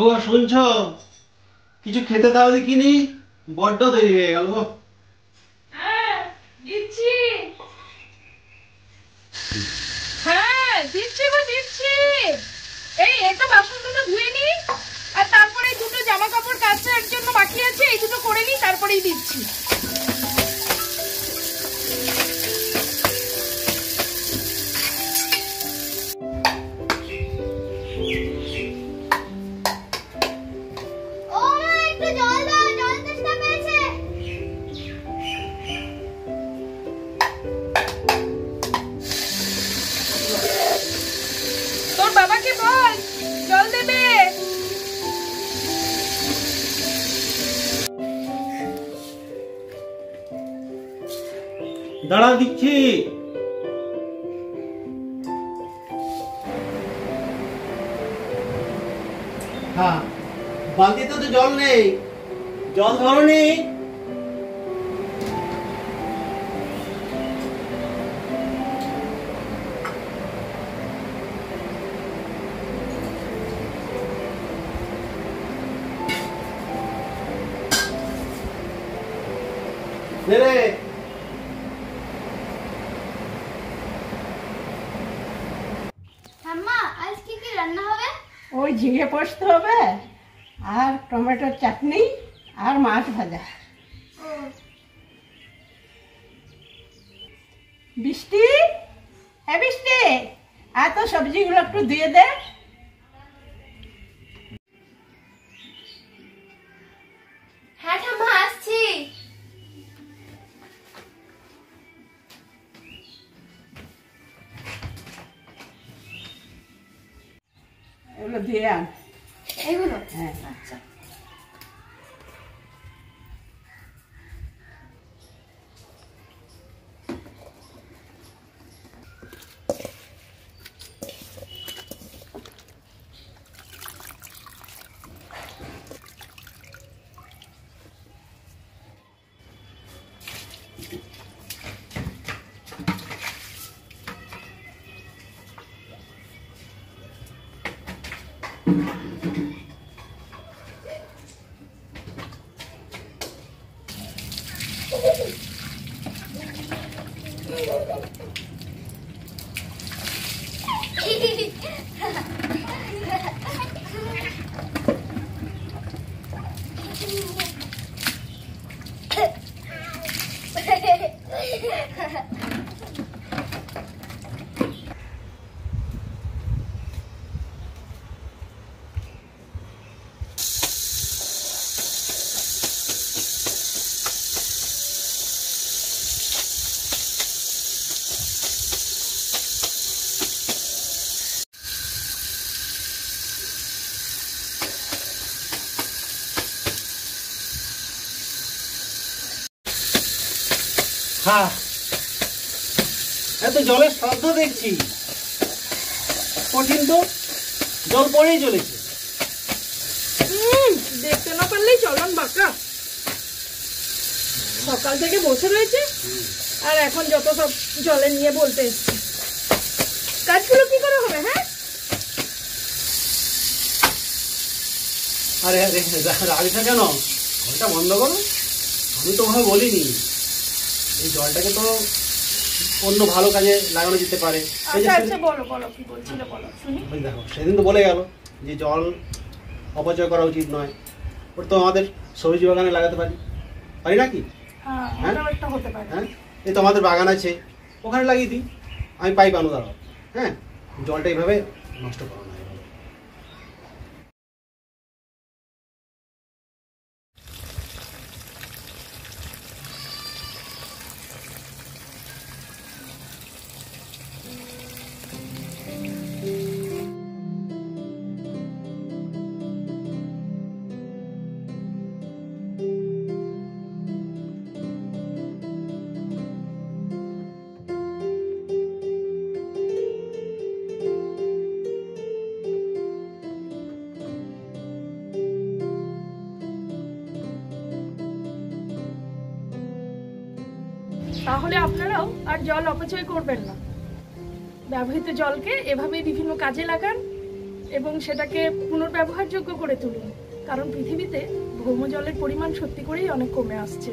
ও শুনছো? কিছু খেতে দাও দেখিনি, বড্ড দেরি হয়ে গেল। হ্যাঁ দিচ্ছি, হ্যাঁ দিচ্ছি গো দিচ্ছি। এই একটা বাসন দুটো ধুয়ে নি, আর তারপরে দুটো জামা কাপড় কাচার জন্য বাকি আছে, এই দুটো করে নি, তারপরেই দিচ্ছি। তোর বাবাকে বল জল দেবে। দাঁড়া দিচ্ছি। হ্যাঁ, বালতিতে তো জল নেই, জল ধরনি। রে ওই ঝিঙে পোস্ত হবে, আর টমেটোর চাটনি, আর মাছ ভাজা। বৃষ্টি, হ্যাঁ বৃষ্টি, আর তো সবজিগুলো একটু দিয়ে দে। হ্যাঁ ঠাম্মা আসছি। এগুলো দিয়ে আন। এইগুলো? হ্যাঁ আচ্ছা। হ্যাঁ, এত জলের শব্দ দেখছি, কঠিন তো, জল পড়েই চলেছে। দেখতে না পারলেই চলন বাঁকা। সকাল থেকে বসে রয়েছে, আর এখন যত সব জলে নিয়ে বলতে এসছে। কাজগুলো কি করে হবে? হ্যাঁ, আরে আরে রাগটা কেন? জলটা বন্ধ করো। আমি তো ওভাবে বলিনি, এই জলটাকে তো অন্য ভালো কাজে লাগানো যেতে পারে। আচ্ছা আচ্ছা বলো বলো, কি বলছিলে বলো শুনি। দেখো, সেদিন তো বলে গেল যে জল অপচয় করা উচিত নয়, ওটা তো আমাদের সবজি বাগানে লাগাতে পারি, পারি নাকি? হ্যাঁ, ওটাও একটা হতে পারে। হ্যাঁ, এই তো আমাদের বাগান আছে, ওখানে লাগিয়ে দিই। আমি পাইপ আনো, দাঁড়াও। হ্যাঁ, জলটা এইভাবে নষ্ট করো না। তাহলে আপনারাও আর জল অপচয় করবেন না। ব্যবহৃত জলকে এভাবেই বিভিন্ন কাজে লাগান, এবং সেটাকে পুনর্ব্যবহারযোগ্য করে তুলুন, কারণ পৃথিবীতে ভৌম জলের পরিমাণ সত্যি করেই অনেক কমে আসছে।